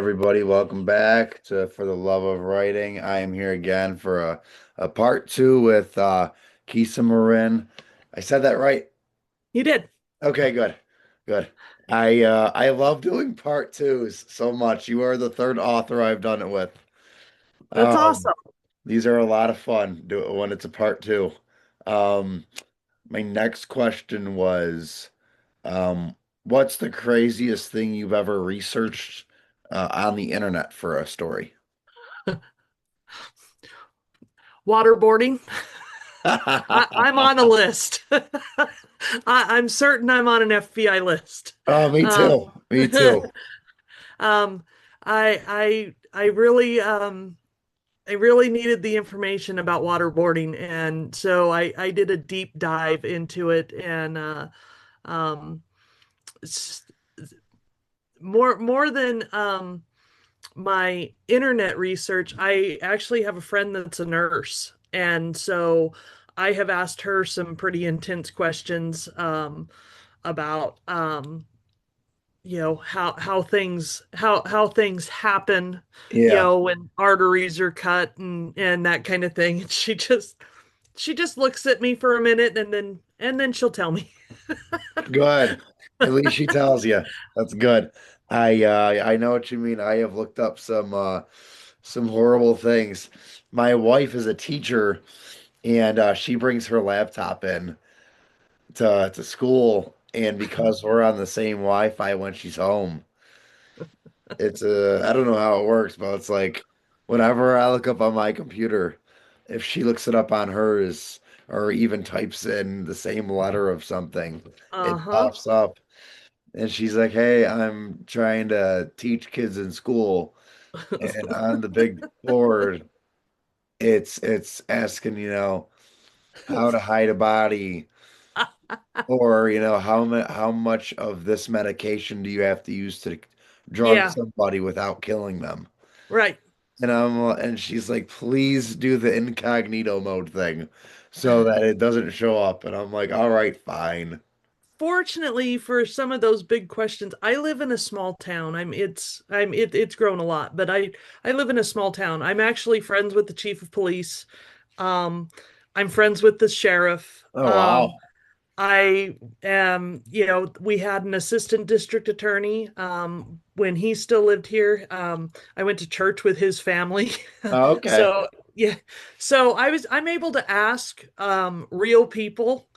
everybody. Welcome back to For the Love of Writing. I am here again for a part two with Kisa Murrin. I said that right? You did. Okay, good. Good. I love doing part twos so much. You are the third author I've done it with. That's Um, awesome. these are a lot of fun when it's a part two. Um, my next question was, what's the craziest thing you've ever researched on the internet for a story? Waterboarding. I'm on a list. I'm certain I'm on an FBI list. Oh, me Um, too. Me too. um, I really needed the information about waterboarding, and so I did a deep dive into it, and um, s- more than my internet research, I actually have a friend that's a nurse. And so I have asked her some pretty intense questions about how things happen, Yeah, when arteries are cut and that kind of thing. And she just looks at me for a minute and then she'll tell me. good. At least she tells you. That's good. I know what you mean. I have looked up some horrible things. My wife is a teacher and she brings her laptop in to school, and because we're on the same Wi-Fi when she's home, I don't know how it works, but it's like whenever I look up on my computer, if she looks it up on hers or even types in the same letter of something, it Uh-huh. pops up. And she's like, "Hey, I'm trying to teach kids in school." And on the big board, it's asking, how to hide a body, or how much of this medication do you have to use to drug Yeah, somebody without killing them? right. And she's like, please do the incognito mode thing so that it doesn't show up. And I'm like, all right, fine. Fortunately for some of those big questions, I live in a small town. It's grown a lot, but I live in a small town. I'm actually friends with the chief of police. Um, I'm friends with the sheriff. Oh, wow. I am, we had an assistant district attorney when he still lived here. I went to church with his family. Okay. So, yeah. So I'm able to ask real people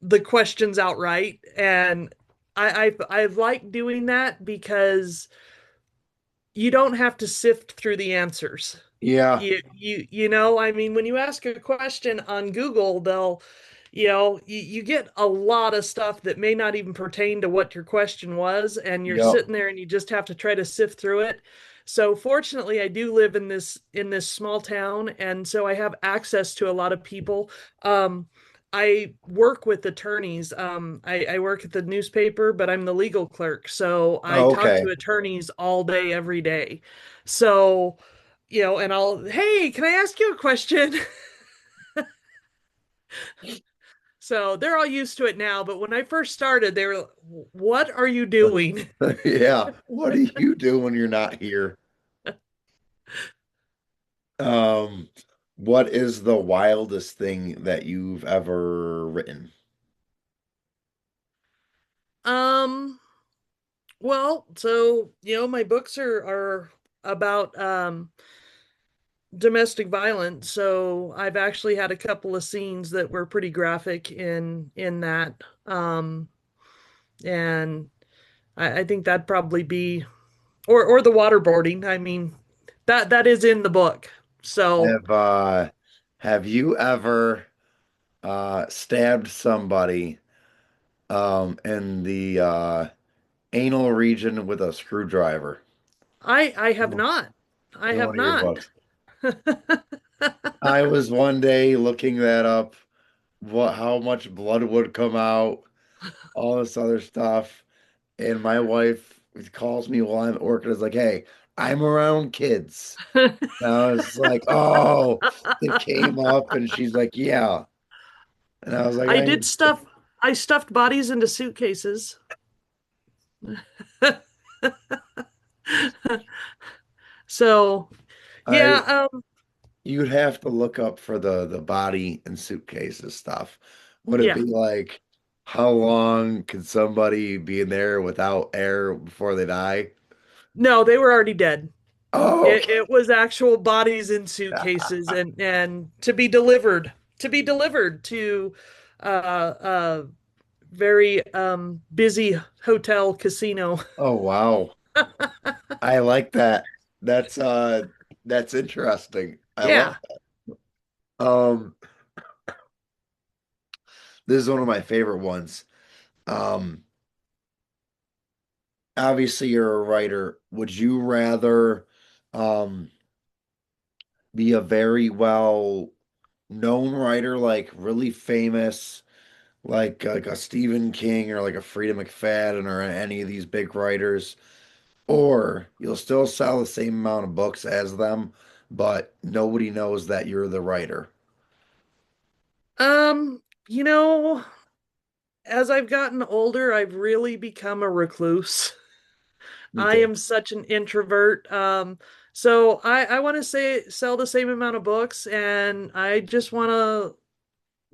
the questions outright, and I like doing that because you don't have to sift through the answers. Yeah. I mean, when you ask a question on Google, you get a lot of stuff that may not even pertain to what your question was, and you're Yep. sitting there and you just have to try to sift through it. So fortunately, I do live in this small town, and so I have access to a lot of people. I work with attorneys. I work at the newspaper, but I'm the legal clerk, so I Oh, talk okay. to attorneys all day, every day. So, and hey, can I ask you a question? So they're all used to it now, but when I first started, they were, "What are you doing?" Yeah. What do you do when you're not here? Um, what is the wildest thing that you've ever written? Um, well, so, my books are about domestic violence, so I've actually had a couple of scenes that were pretty graphic in that. And I think that'd probably be, or the waterboarding. I mean, that is in the book. So Have uh have you ever stabbed somebody in the anal region with a screwdriver I have not. I in have one of your not. books? I was one day looking that up, how much blood would come out, all this other stuff, and my wife calls me while I'm at work and is like, "Hey, I'm around kids." And I was like, "Oh, it came up," and she's like, "Yeah," and I was like, I "I." did stuff. I stuffed bodies into suitcases. So, I yeah, You'd have to look up for the body and suitcases stuff. Would it yeah. be like how long can somebody be in there without air before they die? No, they were already dead. Oh, It okay. it was actual bodies in suitcases and to be delivered to a very busy hotel casino. Oh wow. I like that. That's that's interesting. I love Yeah. that. This is one of my favorite ones. Um Obviously you're a writer. Would you rather um be a very well known writer, like really famous, like a Stephen King or like a Frida McFadden or any of these big writers, or you'll still sell the same amount of books as them, but nobody knows that you're the writer. You know, as I've gotten older, I've really become a recluse. I Okay. am such an introvert. So I want to say sell the same amount of books and I just want to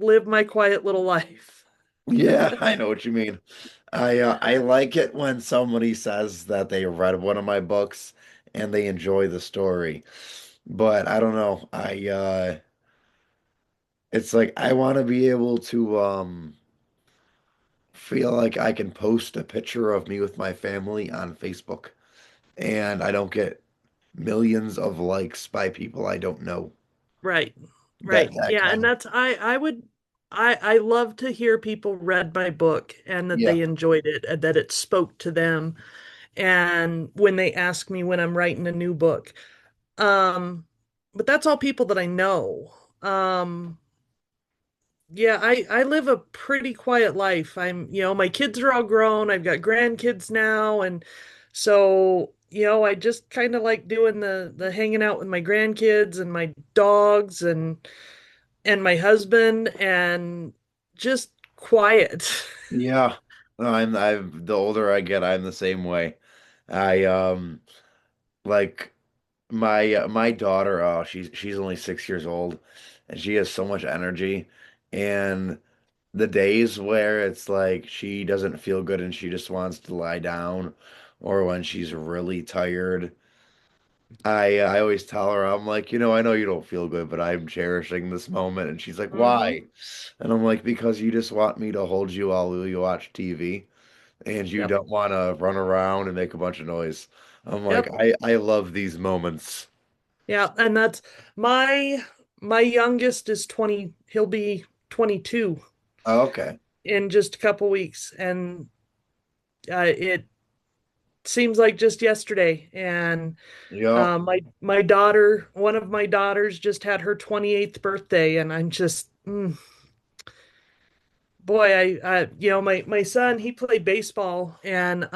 live my quiet little life. Yeah, I know what you mean. I like it when somebody says that they read one of my books and they enjoy the story. But I don't know. It's like I want to be able to feel like I can post a picture of me with my family on Facebook and I don't get millions of likes by people I don't know. Right. That Right. that Yeah, kind and of that's I love to hear people read my book and that yeah. they enjoyed it and that it spoke to them and when they ask me when I'm writing a new book. Um but that's all people that I know. Um yeah, I live a pretty quiet life. My kids are all grown. I've got grandkids now and so I just kind of like doing the hanging out with my grandkids and my dogs and my husband and just quiet. Yeah. No, I'm the older I get, I'm the same way. I like my daughter, oh, she's only 6 years old and she has so much energy. And the days where it's like she doesn't feel good and she just wants to lie down, or when she's really tired, I always tell her, I'm like, I know you don't feel good, but I'm cherishing this moment. And she's like, Hmm. why? And I'm like, because you just want me to hold you while you watch TV and you Yep. don't want to run around and make a bunch of noise. I'm like, Yep. I love these moments. Yeah, and that's my youngest is 20, he'll be 22 Oh, okay. in just a couple weeks and it seems like just yesterday and Yep. my daughter, one of my daughters just had her 28th birthday and I'm just boy, my son, he played baseball and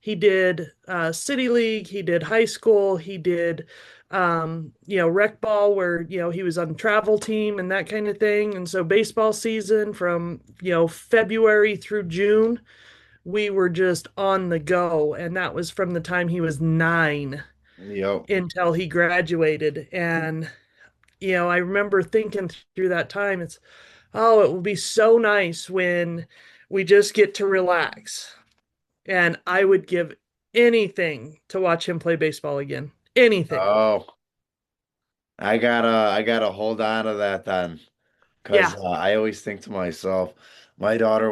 he did city league, he did high school, he did rec ball where he was on travel team and that kind of thing. And so baseball season from February through June, we were just on the go, and that was from the time he was 9 Yep. until he graduated. And I remember thinking through that time, oh, it will be so nice when we just get to relax. And I would give anything to watch him play baseball again. Anything. Oh, I gotta hold on to that then. Because Yeah. I always think to myself, my daughter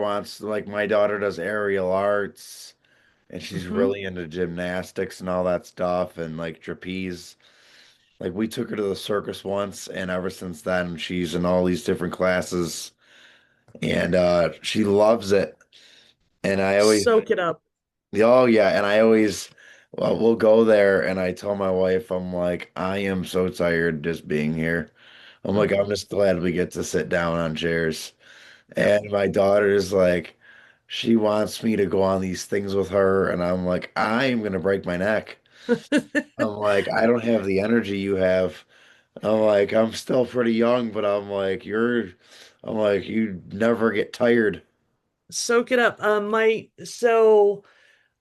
does aerial arts and she's Hmm. really into gymnastics and all that stuff and like trapeze. Like we took her to the circus once and ever since then she's in all these different classes and she loves it. And I always, Soak it up. oh yeah, and I always, well, we'll go there and I tell my wife, I'm like, I am so tired just being here. I'm like, I'm Hmm. just glad we get to sit down on chairs. And my daughter is like, she wants me to go on these things with her, and I'm like, I am gonna break my neck. I'm like, I don't have the energy you have. I'm like, I'm still pretty young, but I'm like, you never get tired. Soak it up. My so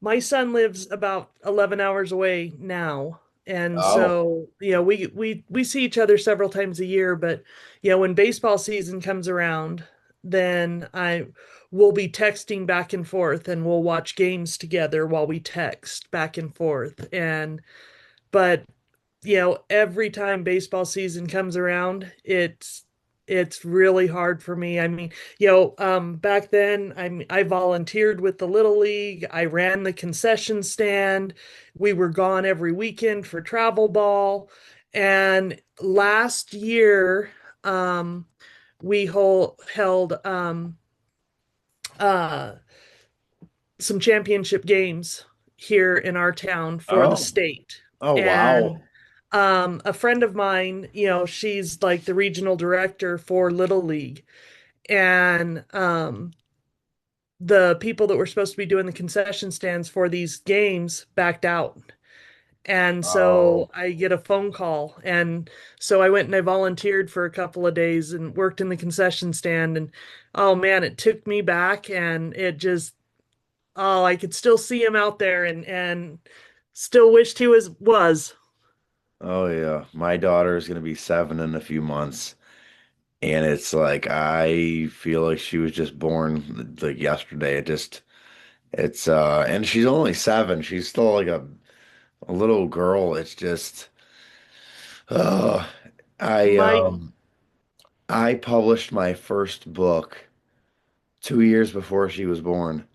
my son lives about 11 hours away now. And Oh, so, we see each other several times a year, but when baseball season comes around, then I will be texting back and forth and we'll watch games together while we text back and forth. But every time baseball season comes around, it's really hard for me. I mean, back then I volunteered with the Little League. I ran the concession stand. We were gone every weekend for travel ball. And last year, we held uh some championship games here in our town for the oh, state. oh, And wow. a friend of mine, she's like the regional director for Little League. And the people that were supposed to be doing the concession stands for these games backed out. And Oh, so I get a phone call. And so I went and I volunteered for a couple of days and worked in the concession stand. And oh man, it took me back and it just, oh, I could still see him out there and still wished he was. oh yeah. My daughter is gonna be 7 in a few months, and it's like I feel like she was just born like yesterday. And she's only 7. She's still like a little girl. It's just, oh, I My um I published my first book 2 years before she was born.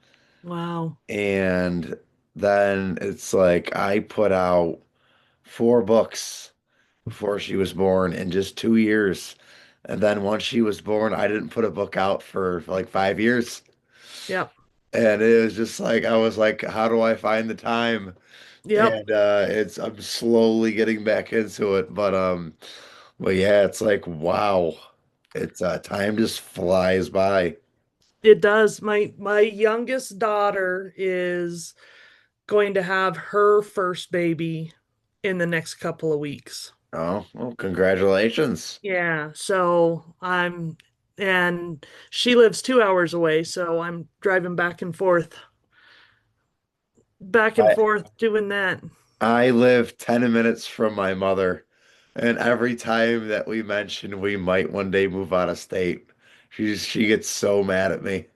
wow. And then it's like I put out 4 books before she was born in just 2 years. And then once she was born, I didn't put a book out for like 5 years. Yep. And it was just like I was like, how do I find the time? Yep. And I'm slowly getting back into it. But yeah, it's like wow. It's time just flies by. It does. My youngest daughter is going to have her first baby in the next couple of weeks. Oh, well, congratulations. Yeah, so and she lives 2 hours away, so I'm driving back and I forth doing that. I live 10 minutes from my mother, and every time that we mention we might one day move out of state, she gets so mad at me.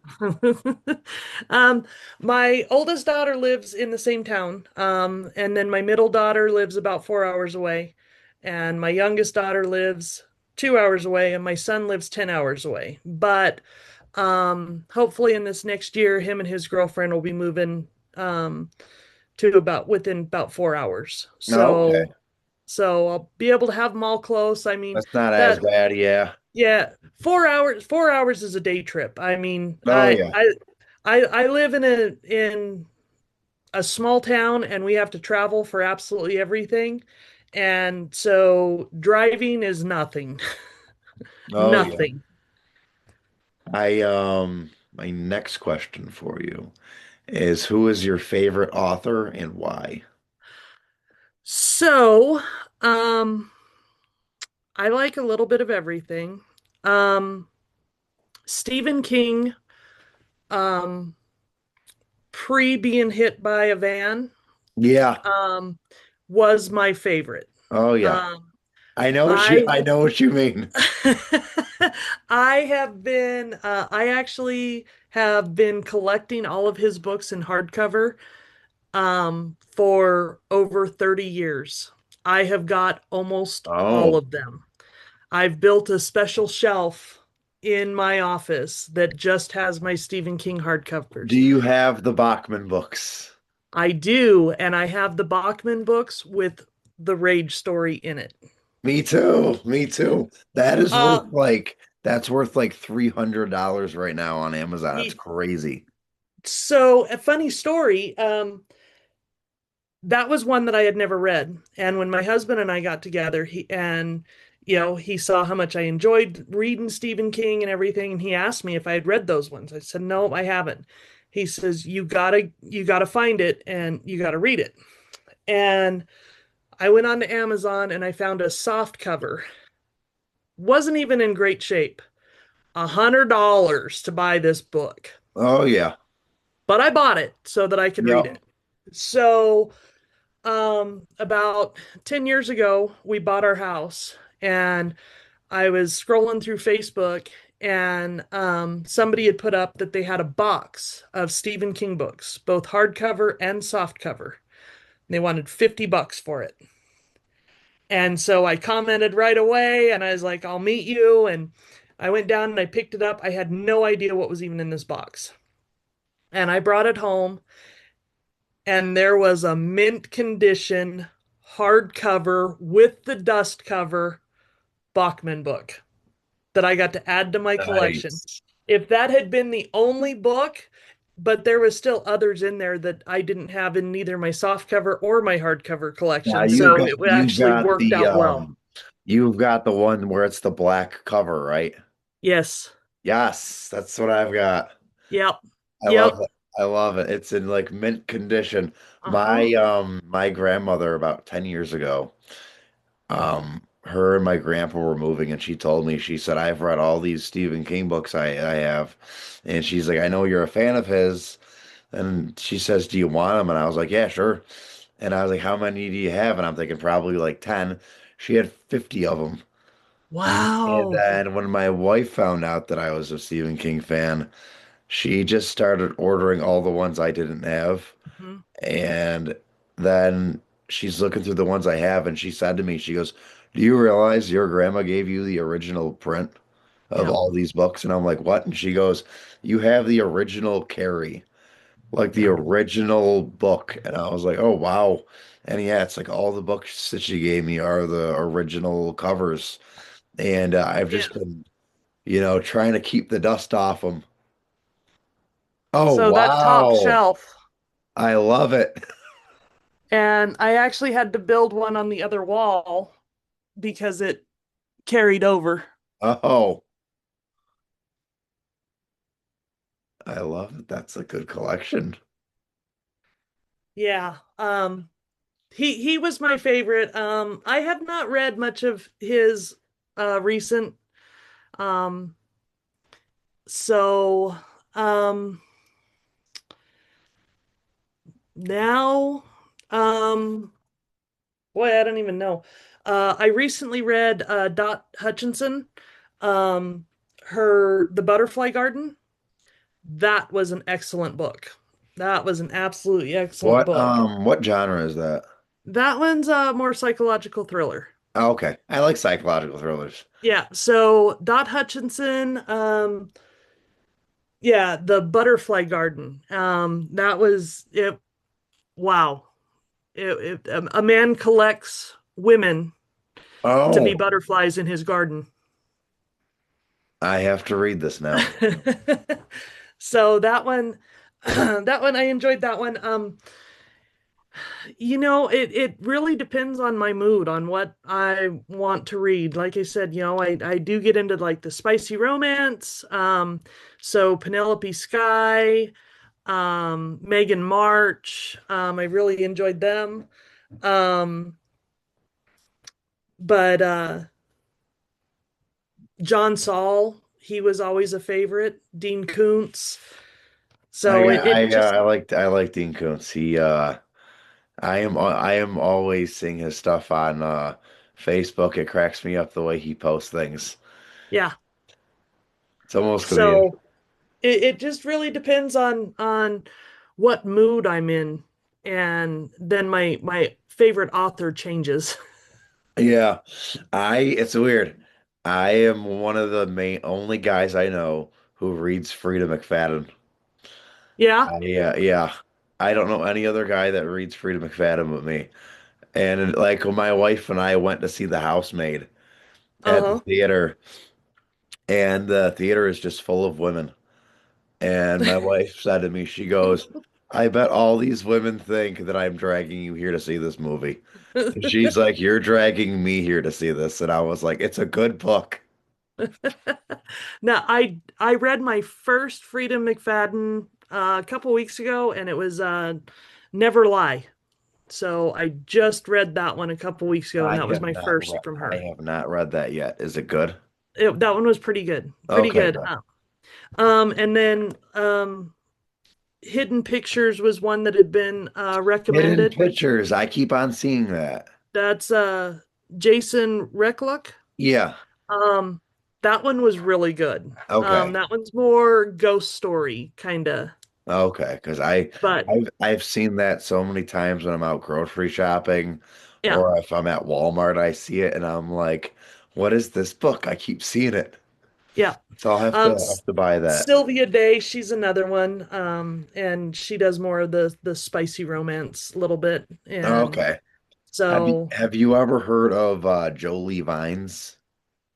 Um, my oldest daughter lives in the same town, and then my middle daughter lives about 4 hours away, and my youngest daughter lives 2 hours away, and my son lives 10 hours away. But hopefully in this next year, him and his girlfriend will be moving to about within about 4 hours. Okay, So I'll be able to have them all close. I mean, that's not as that bad, yeah. yeah, 4 hours is a day trip. I mean, Oh yeah. I live in a small town and we have to travel for absolutely everything. And so driving is nothing. Oh yeah. Nothing. My next question for you is who is your favorite author and why? So, um, I like a little bit of everything. Um, Stephen King, um, pre being hit by a van, Yeah. um, was my favorite. Oh yeah. Um, I I know what you mean. I actually have been collecting all of his books in hardcover for over 30 years. I have got almost all Oh, of them. I've built a special shelf in my office that just has my Stephen King do hardcovers. you have the Bachman books? I do, and I have the Bachman books with the Rage story in it. Me too. Me too. That is worth Uh, like that's worth like $300 right now on Amazon. It's y- crazy. so a funny story. That was one that I had never read. And when my husband and I got together, he saw how much I enjoyed reading Stephen King and everything, and he asked me if I had read those ones. I said, "No, I haven't." He says, "You gotta find it and you gotta read it." And I went on to Amazon and I found a soft cover. Wasn't even in great shape. $100 to buy this book. Oh yeah. But I bought it so that I could read Yep. it. So, about 10 years ago, we bought our house, and I was scrolling through Facebook, and somebody had put up that they had a box of Stephen King books, both hardcover and softcover. They wanted $50 for it. And so I commented right away and I was like, I'll meet you. And I went down and I picked it up. I had no idea what was even in this box. And I brought it home, and there was a mint condition hardcover with the dust cover Bachman book that I got to add to my collection. Nice. If that had been the only book, but there was still others in there that I didn't have in neither my softcover or my hardcover Now collection, so it you've actually got worked out well. you've got the one where it's the black cover, right? Yes. Yes, that's what I've got. Yep. I love Yep. it. I love it. It's in like mint condition. Uh-huh. My grandmother about 10 years ago, her and my grandpa were moving and she told me, she said, I've read all these Stephen King books I have. And she's like, I know you're a fan of his. And she says, do you want them? And I was like, yeah, sure. And I was like, how many do you have? And I'm thinking probably like 10. She had 50 of them. And Wow. then when my wife found out that I was a Stephen King fan, she just started ordering all the ones I didn't have. Mhm. And then she's looking through the ones I have, and she said to me, she goes, do you realize your grandma gave you the original print of Yep. all these books? And I'm like, what? And she goes, you have the original Carrie, like the Yep. original book. And I was like, oh, wow. And yeah, it's like all the books that she gave me are the original covers. And I've Yeah. just been, trying to keep the dust off them. Oh, So that top wow. shelf, I love it. and I actually had to build one on the other wall because it carried over. Oh, I love it. That's a good collection. Yeah. He was my favorite. I have not read much of his recent. Um, so um now um boy, I don't even know. I recently read Dot Hutchinson, um, her The Butterfly Garden. That was an excellent book. That was an absolutely excellent book. What genre is that? That one's a more psychological thriller. Oh, okay. I like psychological thrillers. Yeah, so Dot Hutchinson, yeah, The Butterfly Garden. That was it. Wow. A man collects women to be Oh, butterflies in his garden. I have to read this now. So that one, that one, I enjoyed that one. It really depends on my mood, on what I want to read. Like I said, I do get into like the spicy romance. So Penelope Sky, Megan March, I really enjoyed them. Um, but John Saul, he was always a favorite. Dean Koontz. So it just I like Dean Koontz. I am always seeing his stuff on Facebook. It cracks me up the way he posts things. yeah. It's almost comedic. So it just really depends on what mood I'm in, and then my favorite author changes. Yeah, it's weird. I am one of the main only guys I know who reads Frida McFadden. Yeah. Yeah. I don't know any other guy that reads Frida McFadden but me. And like when my wife and I went to see The Housemaid at the Uh-huh. theater, and the theater is just full of women. And my wife said to me, she goes, I bet all these women think that I'm dragging you here to see this movie. And she's like, you're dragging me here to see this. And I was like, it's a good book. Now I read my first Freedom McFadden a couple weeks ago, and it was Never Lie. So I just read that one a couple weeks ago, and that was my first from I her. have not read that yet. Is it good? That one was pretty good. Pretty Okay, good. good. And then Hidden Pictures was one that had been Hidden recommended. Pictures. I keep on seeing that. That's Jason Reckluck. Yeah. Um, that one was really good. Okay. That one's more ghost story kind of, Okay. Because but I've seen that so many times when I'm out grocery shopping, yeah. or if I'm at Walmart, I see it and I'm like, "What is this book? I keep seeing it." Yeah. So I'll Um, have to buy that. Sylvia Day, she's another one. And she does more of the spicy romance a little bit. And Okay. so Have you ever heard of Jolie Vines?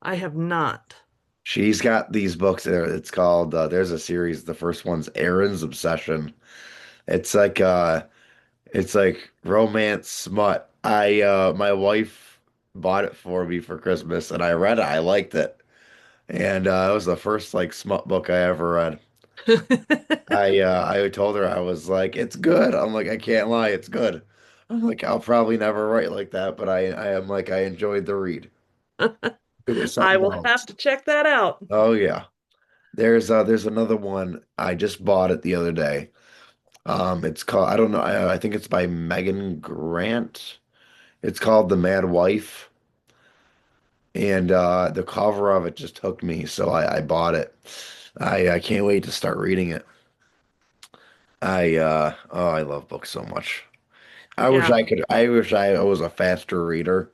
I have not. She's got these books there. It's called there's a series. The first one's Aaron's Obsession. It's it's like romance smut. I My wife bought it for me for Christmas and I read it. I liked it. And it was the first like smut book I ever read. I told her I was like, it's good. I'm like, I can't lie, it's good. I'm like, I'll probably never write like that, but I am like I enjoyed the read. It was I something will have else. to check that out. Oh yeah. There's another one. I just bought it the other day. It's called I don't know. I think it's by Megan Grant. It's called The Mad Wife. And the cover of it just hooked me, so I bought it. I can't wait to start reading it. I love books so much. Yeah. I wish I was a faster reader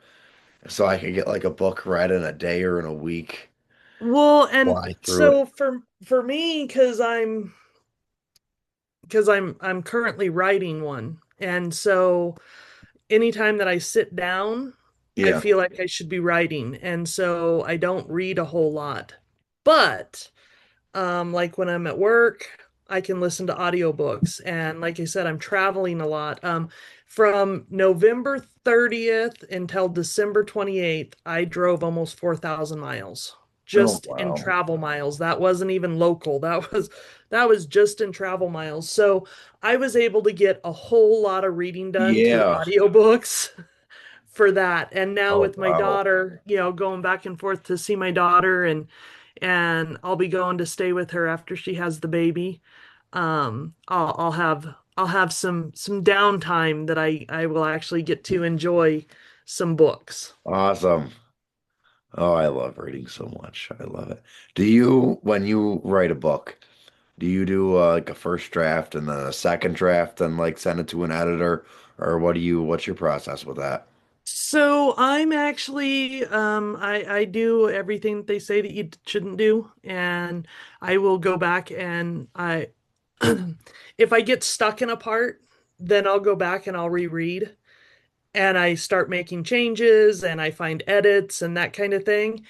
so I could get like a book read in a day or in a week. Well, and Fly through it. so for me, because I'm currently writing one, and so anytime that I sit down, I Yeah. feel like I should be writing, and so I don't read a whole lot. But like when I'm at work, I can listen to audiobooks. And like I said, I'm traveling a lot. From November 30th until December 28th, I drove almost 4,000 miles Oh just in wow. travel miles. That wasn't even local. That was just in travel miles. So I was able to get a whole lot of reading done through Yeah. audiobooks for that. And now Oh with my wow. daughter, going back and forth to see my daughter, and I'll be going to stay with her after she has the baby. I'll have some downtime that I will actually get to enjoy some books. Awesome. Oh, I love reading so much. I love it. Do you, when you write a book, do you do like a first draft and then a second draft and like send it to an editor, or what's your process with that? So I'm actually I do everything that they say that you shouldn't do, and I will go back and I if I get stuck in a part, then I'll go back and I'll reread and I start making changes and I find edits and that kind of thing.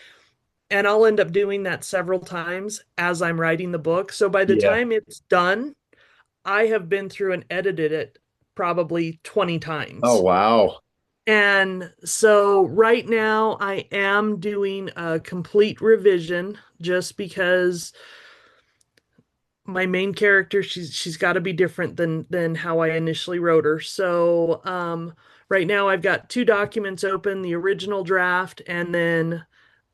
And I'll end up doing that several times as I'm writing the book. So by the Yeah. time it's done, I have been through and edited it probably 20 Oh times. wow. And so right now I am doing a complete revision just because my main character, she's got to be different than how I initially wrote her. So right now I've got two documents open, the original draft, and then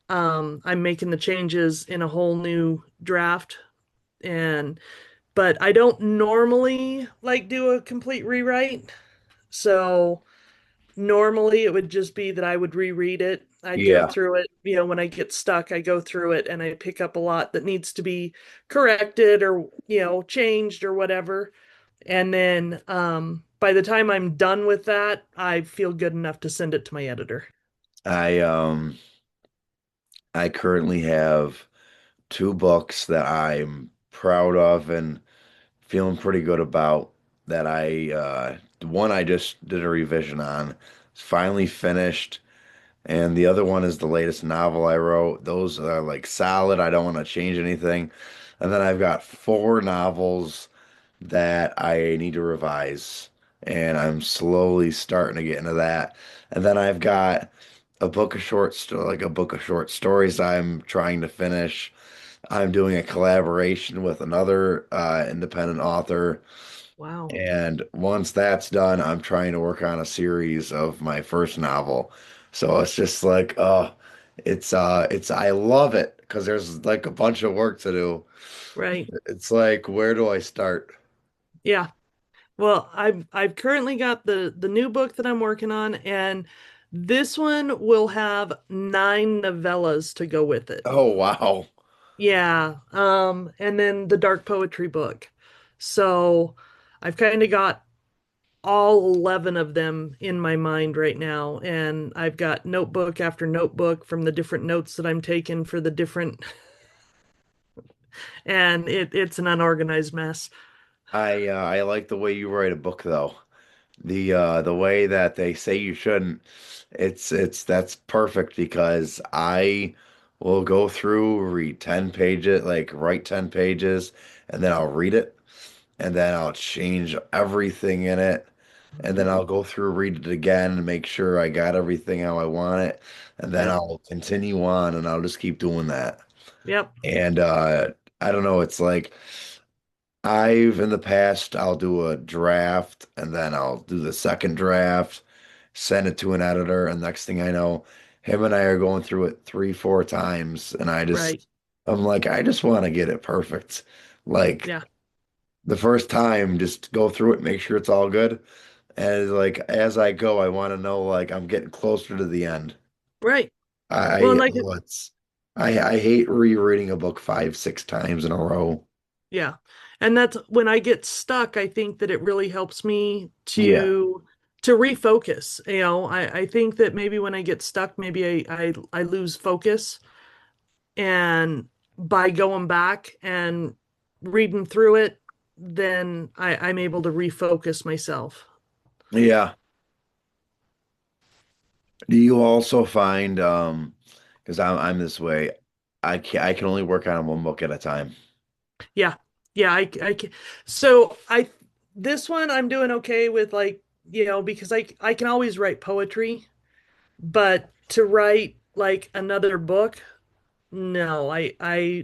I'm making the changes in a whole new draft. And but I don't normally like do a complete rewrite. So normally it would just be that I would reread it. I'd go Yeah. through it, when I get stuck, I go through it and I pick up a lot that needs to be corrected or, changed or whatever. And then by the time I'm done with that, I feel good enough to send it to my editor. I um I currently have two books that I'm proud of and feeling pretty good about that one I just did a revision on. It's finally finished. And the other one is the latest novel I wrote. Those are like solid. I don't want to change anything. And then I've got four novels that I need to revise. And I'm slowly starting to get into that. And then I've got a book of short stories I'm trying to finish. I'm doing a collaboration with another independent author. Wow. And once that's done, I'm trying to work on a series of my first novel. So it's just like, I love it because there's like a bunch of work to do. Right. It's like, where do I start? Yeah. Well, I've currently got the new book that I'm working on, and this one will have 9 novellas to go with it. Oh, wow. Yeah. And then the dark poetry book. So I've kind of got all 11 of them in my mind right now, and I've got notebook after notebook from the different notes that I'm taking for the different, and it's an unorganized mess. I like the way you write a book though. The way that they say you shouldn't. It's that's perfect because I will go through, read 10 pages, like write 10 pages, and then I'll read it, and then I'll change everything in it, and then I'll go through, read it again, and make sure I got everything how I want it, and then Yep. I'll continue on, and I'll just keep doing that. Yep. And I don't know, it's like I've in the past I'll do a draft and then I'll do the second draft, send it to an editor, and next thing I know, him and I are going through it three, four times, and Right. I'm like, I just want to get it perfect. Like Yeah. the first time, just go through it, make sure it's all good. And like as I go, I want to know like I'm getting closer to the end. Right. Well, and I like, oh, it's I hate rereading a book five, six times in a row. yeah. And that's when I get stuck, I think that it really helps me Yeah. to refocus. I think that maybe when I get stuck, maybe I lose focus. And by going back and reading through it, then I'm able to refocus myself. Yeah. Do you also find because I'm this way, I can only work on one book at a time. Yeah. Yeah, I can. So this one I'm doing okay with, like, because I can always write poetry, but to write like another book, no, I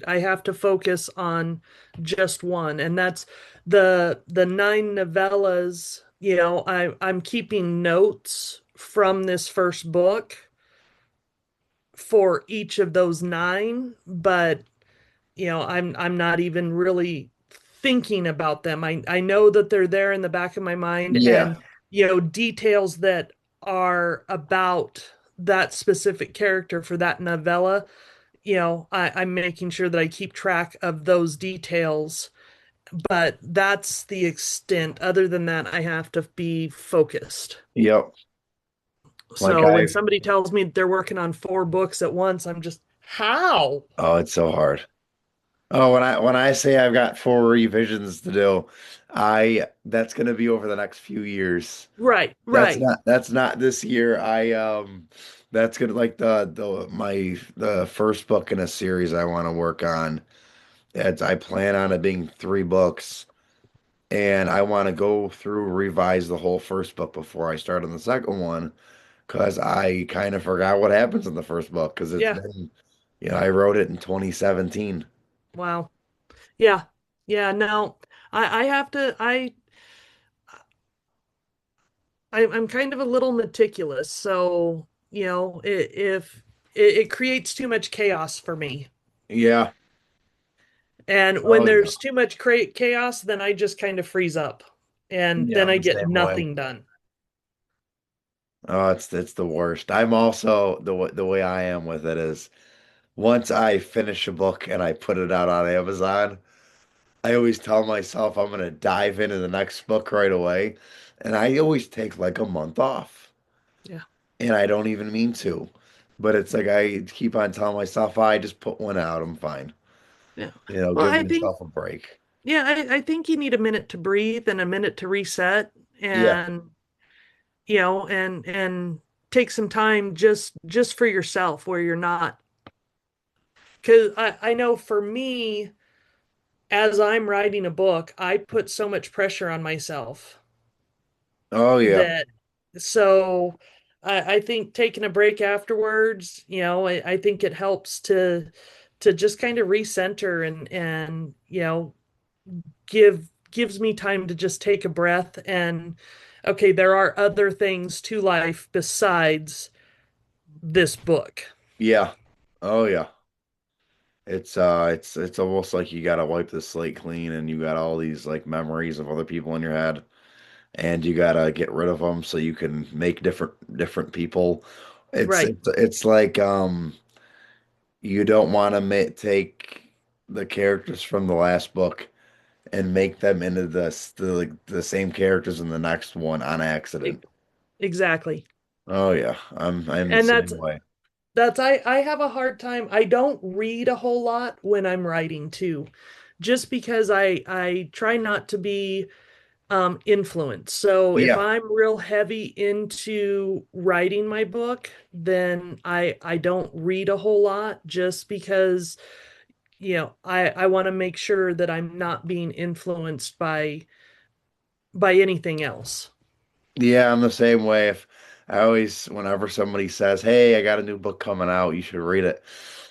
have to focus on just one, and that's the 9 novellas. I'm keeping notes from this first book for each of those nine, but I'm not even really thinking about them. I know that they're there in the back of my mind, Yeah. and details that are about that specific character for that novella. I'm making sure that I keep track of those details, but that's the extent. Other than that, I have to be focused. Yep. Like So when I somebody tells me they're working on 4 books at once, I'm just, how? oh, it's so hard. Oh, when I say I've got four revisions to do, I that's gonna be over the next few years. Right, right. That's not this year. I that's gonna like the first book in a series I want to work on. It's I plan on it being three books. And I want to go through revise the whole first book before I start on the second one because I kind of forgot what happens in the first book because it's Yeah. been, I wrote it in 2017. Wow. Yeah. Yeah. No, I have to, I'm kind of a little meticulous. So, if it creates too much chaos for me. Yeah. And when Oh yeah. there's too much chaos, then I just kind of freeze up and Yeah, then I'm I the get same way. nothing done. Oh, it's the worst. I'm also the way I am with it is once I finish a book and I put it out on Amazon, I always tell myself I'm gonna dive into the next book right away, and I always take like a month off. Yeah. And I don't even mean to. But it's like I keep on telling myself, I just put one out, I'm fine. Yeah. Well, Give I think, myself a break. yeah, I think you need a minute to breathe and a minute to reset, Yeah. and, and take some time just for yourself where you're not, because I know for me, as I'm writing a book, I put so much pressure on myself Oh yeah. that, so I think taking a break afterwards, I think it helps to just kind of recenter, and gives me time to just take a breath, and okay, there are other things to life besides this book. Yeah. Oh yeah. It's almost like you gotta wipe the slate clean, and you got all these like memories of other people in your head, and you gotta get rid of them so you can make different people. Right. It's like you don't want to ma take the characters from the last book and make them into the same characters in the next one on E- accident. Exactly. Oh yeah, I'm the And same way. that's I have a hard time. I don't read a whole lot when I'm writing too, just because I try not to be influenced. So if Yeah, I'm real heavy into writing my book, then I don't read a whole lot just because, I want to make sure that I'm not being influenced by anything else. yeah, I'm the same way. If I always, whenever somebody says, "Hey, I got a new book coming out, you should read it."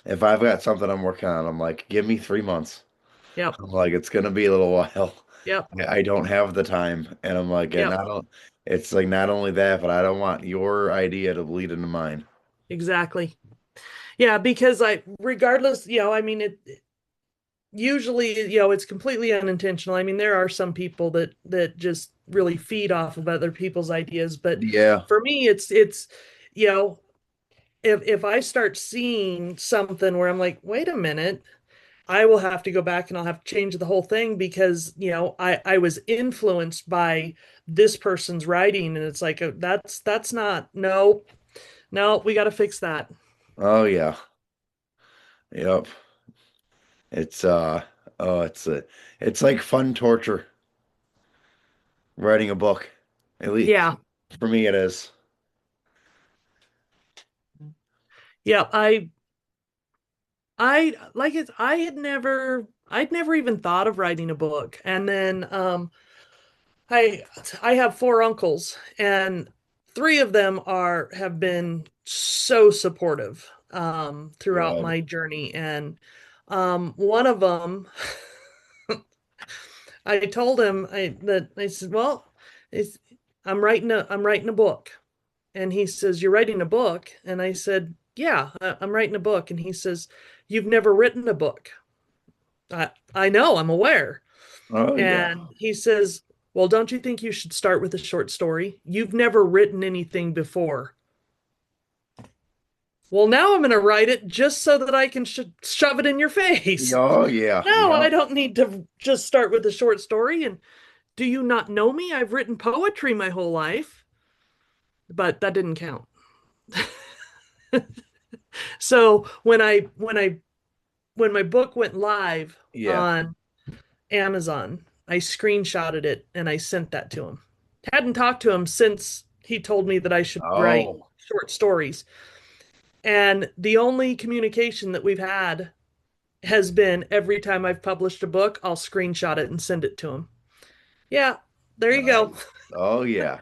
If I've got something I'm working on, I'm like, "Give me 3 months." Yep. I'm like, "It's gonna be a little while. Yep. I don't have the time," and I'm like, and Yep. I don't. It's like not only that, but I don't want your idea to bleed into mine. Exactly. Yeah, because regardless, I mean, usually, it's completely unintentional. I mean, there are some people that just really feed off of other people's ideas, but Yeah. for me, it's, you know, if I start seeing something where I'm like, wait a minute, I will have to go back and I'll have to change the whole thing because, I was influenced by this person's writing, and it's like, that's not, no, no, we got to fix that. Oh yeah. Yep. It's oh it's like fun torture writing a book. At least Yeah. for me it is. Yeah. I like it. I'd never even thought of writing a book. And then I I have four uncles, and three of them have been so supportive throughout Good. my journey. And one of them, I told him that I said, well, it's, I'm writing a book. And he says, "You're writing a book?" And I said, "Yeah, I'm writing a book." And he says, "You've never written a book." I know, I'm aware. Oh yeah. And he says, "Well, don't you think you should start with a short story? You've never written anything before." Well, now I'm going to write it just so that I can shove it in your face. Oh yeah. No, I Yep. don't need to just start with a short story. And do you not know me? I've written poetry my whole life, but that didn't count. So when my book went live Yeah. on Amazon, I screenshotted it and I sent that to him. Hadn't talked to him since he told me that I should write Oh. short stories. And the only communication that we've had has been every time I've published a book, I'll screenshot it and send it to him. Yeah, there you go. Nice. Oh yeah.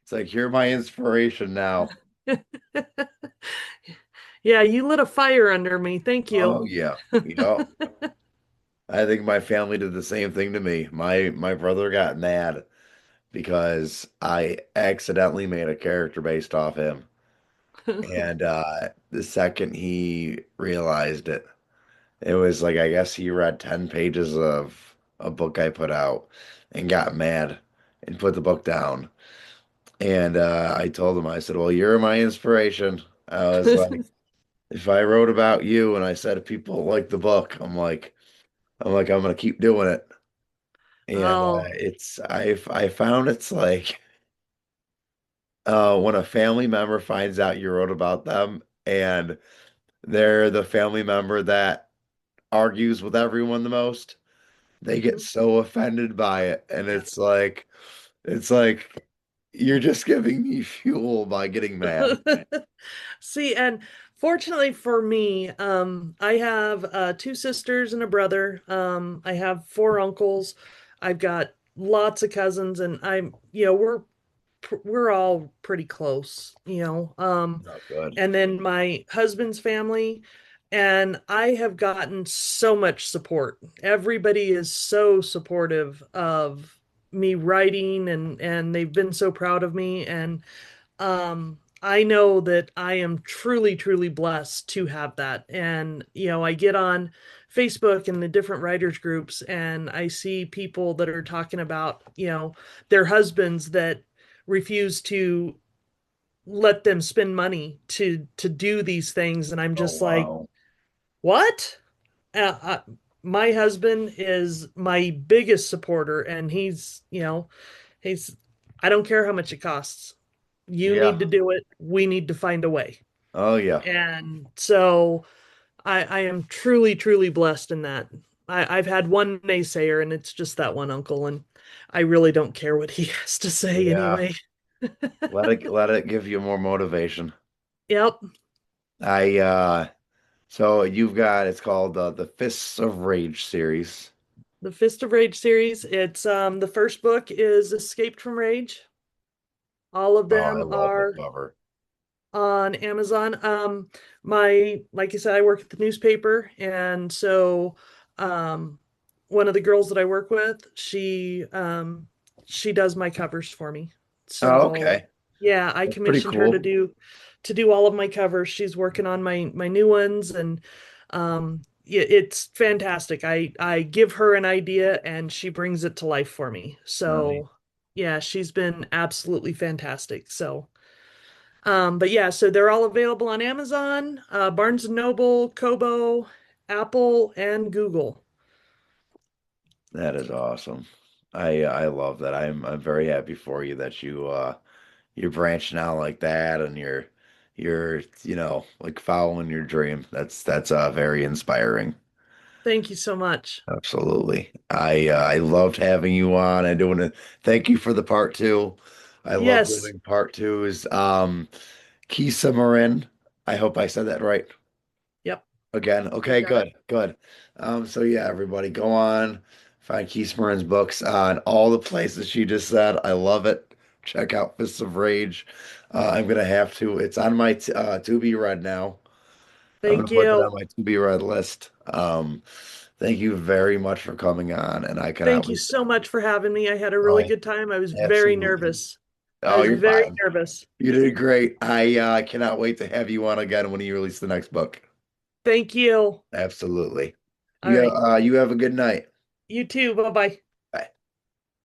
It's like you're my inspiration now. Yeah, you lit a fire under me. Thank you. Oh yeah. Yep. I think my family did the same thing to me. My brother got mad because I accidentally made a character based off him. And the second he realized it, it was like I guess he read 10 pages of a book I put out and got mad and put the book down. And I told him, I said, "Well, you're my inspiration." I was like, if I wrote about you and I said if people like the book, I'm gonna keep doing it. And Oh, I found it's like when a family member finds out you wrote about them and they're the family member that argues with everyone the most, they get mhm. so offended by it. And Yeah. it's like you're just giving me fuel by getting mad. See, and fortunately for me, I have two sisters and a brother. I have four uncles. I've got lots of cousins, and we're all pretty close, Not good. and then my husband's family, and I have gotten so much support. Everybody is so supportive of me writing, and they've been so proud of me. And I know that I am truly, truly blessed to have that. And, I get on Facebook and the different writers groups and I see people that are talking about, their husbands that refuse to let them spend money to do these things. And I'm Oh, just like, wow. what? My husband is my biggest supporter, and he's, I don't care how much it costs. You Yeah. need to do it. We need to find a way. Oh, yeah. And so I am truly, truly blessed in that. I've had one naysayer, and it's just that one uncle, and I really don't care what he has to say Yeah. anyway. Let it give you more motivation. Yep. I so you've got it's called the Fists of Rage series. The Fist of Rage series. It's the first book is Escaped from Rage. All of Oh, I them love the are cover. on Amazon. Like I said, I work at the newspaper, and so um, one of the girls that I work with, she does my covers for me. Oh, So okay. yeah, I That's pretty commissioned her to cool. do all of my covers. She's working on my new ones, and yeah, it's fantastic. I give her an idea, and she brings it to life for me. Nice. So yeah, she's been absolutely fantastic. So. But yeah, so they're all available on Amazon, Barnes and Noble, Kobo, Apple, and Google. That is awesome. I love that. I'm very happy for you that you're branching out like that and you're like following your dream. That's very inspiring. Thank you so much. Absolutely. I loved having you on. I do want to thank you for the part two. I love Yes. doing part twos. Kisa Murrin. I hope I said that right Yep. again. You Okay, got it. good, good. So yeah, everybody go on, find Kisa Murrin's books on all the places she just said. I love it. Check out Fists of Rage. I'm gonna have to. It's on my to be read now. I'm gonna Thank put that on you. my to be read list. Thank you very much for coming on, and I cannot Thank you wait. so much for having me. I had a really Oh, good time. I was very absolutely. nervous. I Oh, was you're very fine. nervous. You did great. I cannot wait to have you on again when you release the next book. Thank you. Absolutely. All right. You have a good night. You too. Bye bye.